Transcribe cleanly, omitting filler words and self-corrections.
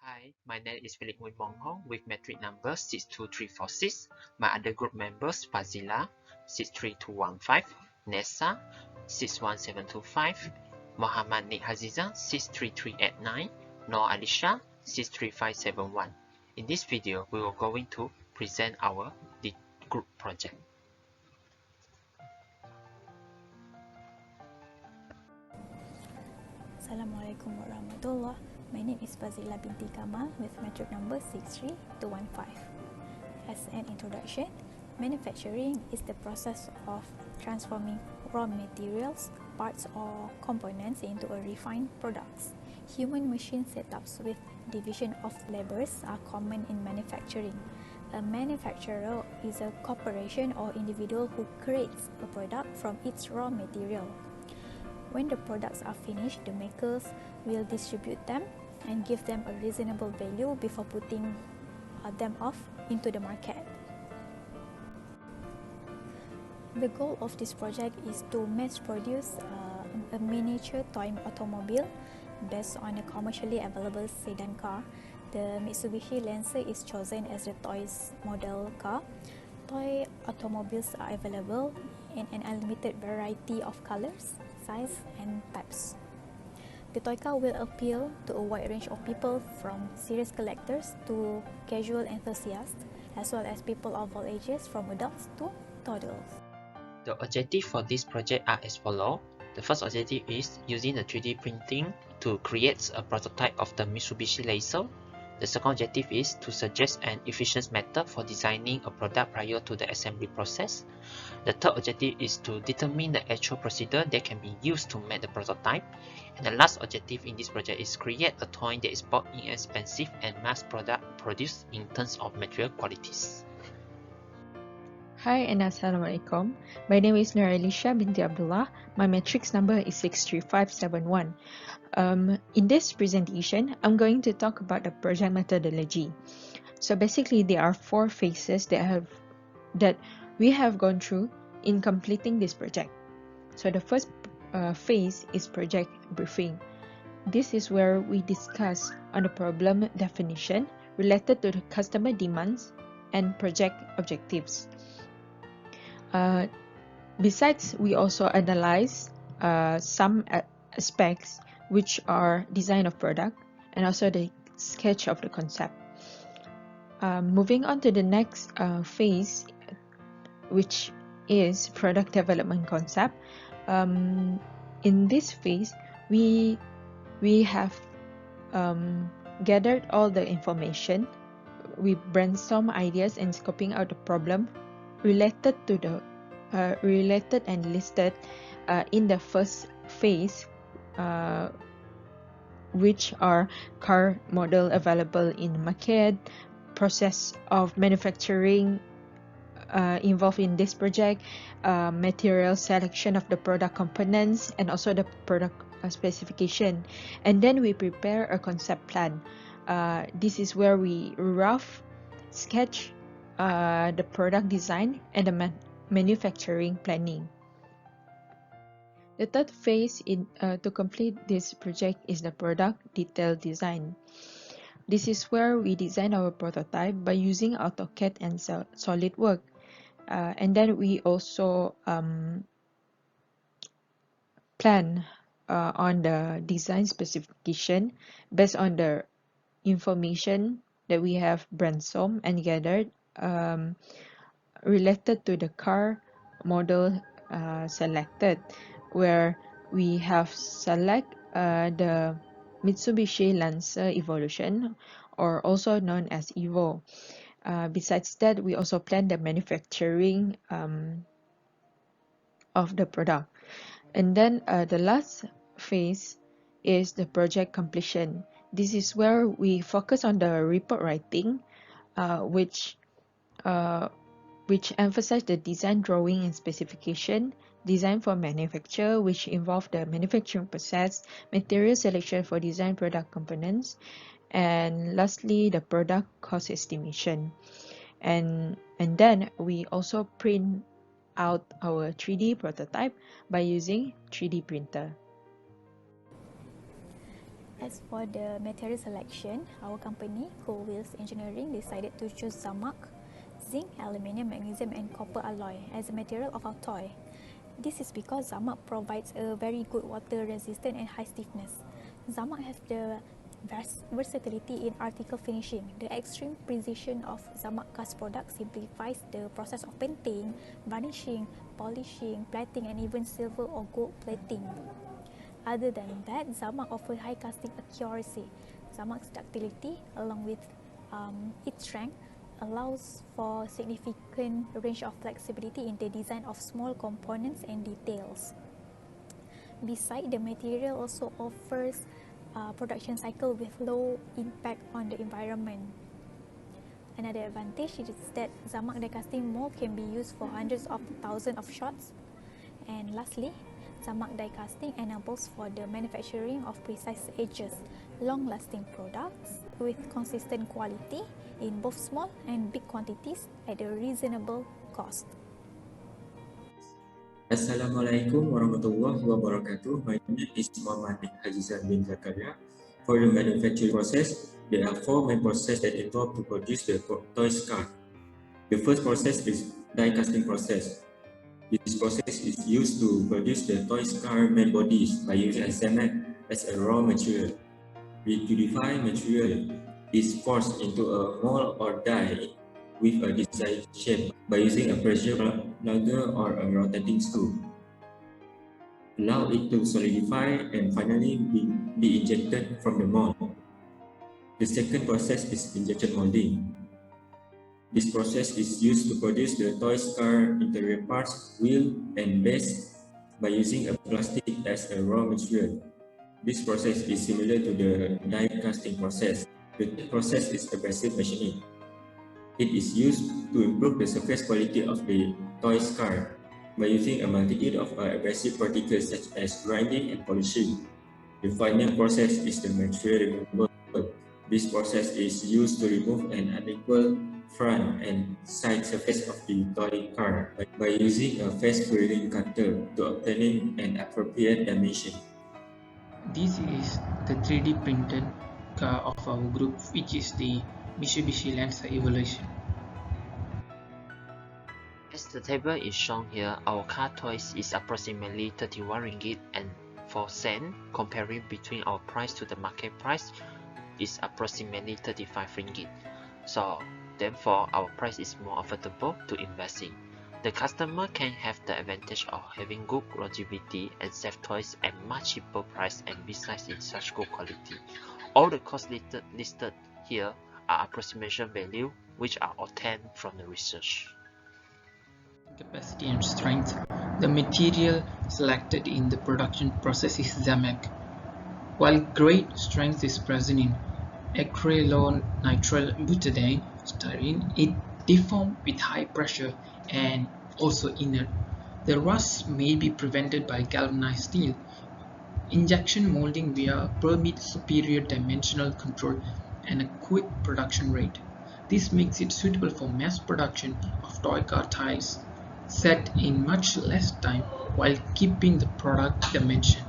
Hi, my name is Philip Mong with metric number 62346. My other group members Fazilah 63215, Nessa 61725, Muhammad Hazizan 63389, Nur Allysha 63571. In this video, we are going to present our group project. Assalamualaikum warahmatullah. My name is Fazilah binti Kamal with metric number 63215. As an introduction, manufacturing is the process of transforming raw materials, parts or components into a refined products. Human-machine setups with division of labors are common in manufacturing. A manufacturer is a corporation or individual who creates a product from its raw material. When the products are finished, the makers will distribute them and give them a reasonable value before putting them off into the market. The goal of this project is to mass produce a miniature toy automobile based on a commercially available sedan car. The Mitsubishi Lancer is chosen as the toy's model car. Toy automobiles are available in an unlimited variety of colors, size and types. The toy car will appeal to a wide range of people from serious collectors to casual enthusiasts, as well as people of all ages from adults to toddlers. The objectives for this project are as follows. The first objective is using the 3D printing to create a prototype of the Mitsubishi Lancer. The second objective is to suggest an efficient method for designing a product prior to the assembly process. The third objective is to determine the actual procedure that can be used to make the prototype. And the last objective in this project is create a toy that is both inexpensive and mass produced in terms of material qualities. Hi and Assalamualaikum. My name is Nur Allysha binti Abdullah. My matrix number is 63571. In this presentation, I'm going to talk about the project methodology. So basically, there are 4 phases that we have gone through in completing this project. So the first phase is project briefing. This is where we discuss on the problem definition related to the customer demands and project objectives. Besides, we also analyze some aspects which are design of product and also the sketch of the concept. Moving on to the next phase, which is product development concept. In this phase, we have gathered all the information. We brainstorm ideas and scoping out the problem related to the related and listed in the first phase, which are car model available in market, process of manufacturing involved in this project, material selection of the product components, and also the product specification. And then we prepare a concept plan. This is where we rough sketch the product design and the manufacturing planning. The third phase to complete this project is the product detail design. This is where we design our prototype by using AutoCAD and SolidWorks. And then we also plan on the design specification based on the information that we have brainstormed and gathered related to the car model selected, where we have select the Mitsubishi Lancer Evolution, or also known as Evo. Besides that, we also plan the manufacturing of the product. And then the last phase is the project completion. This is where we focus on the report writing, which emphasize the design, drawing and specification, design for manufacture, which involve the manufacturing process, material selection for design product components, and lastly the product cost estimation. And then we also print out our 3D prototype by using 3D printer. As for the material selection, our company, Cool Wheels Engineering, decided to choose Zamak, zinc, aluminium, magnesium and copper alloy as the material of our toy. This is because Zamak provides a very good water resistant and high stiffness. Zamak has the versatility in article finishing. The extreme precision of Zamak cast products simplifies the process of painting, varnishing, polishing, plating and even silver or gold plating. Other than that, Zamak offers high casting accuracy. Zamak's ductility, along with its strength, allows for significant range of flexibility in the design of small components and details. Besides, the material also offers production cycle with low impact on the environment. Another advantage is that Zamak die casting mold can be used for hundreds of thousands of shots. And lastly, Zamak die casting enables for the manufacturing of precise edges, long-lasting products with consistent quality in both small and big quantities at a reasonable cost. Assalamualaikum warahmatullahi wabarakatuh. My name is Mohd Hazizan bin Zakaria. For the manufacturing process, there are 4 main processes that involve to produce the toys car. The first process is die casting process. This process is used to produce the toys car main bodies by using cement as a raw material. The purified material is forced into a mold or die with a desired shape by using a pressure plugger or a rotating screw. Allow it to solidify and finally be injected from the mold. The second process is injection molding. This process is used to produce the toys car interior parts, wheel and base by using a plastic as a raw material. This process is similar to the die casting process. The third process is abrasive machining. It is used to improve the surface quality of the toys car by using a multitude of abrasive particles such as grinding and polishing. The final process is the material removal. This process is used to remove an unequal front and side surface of the toy car by using a fast grading cutter to obtain an appropriate dimension. This is the 3D printed car of our group, which is the Mitsubishi Lancer Evolution. As the table is shown here, our car toys is approximately 31 ringgit and 4 cents. Comparing between our price to the market price is approximately 35 ringgit. So therefore our price is more affordable to invest in. The customer can have the advantage of having good longevity and safe toys at much cheaper price, and besides in such good quality. All the costs listed here are approximation value which are obtained from the research. Capacity and strength. The material selected in the production process is Zamak. While great strength is present in acrylonitrile butadiene styrene, it deforms with high pressure and also inert. The rust may be prevented by galvanized steel. Injection molding via permits superior dimensional control and a quick production rate. This makes it suitable for mass production of toy car tiles set in much less time while keeping the product dimension.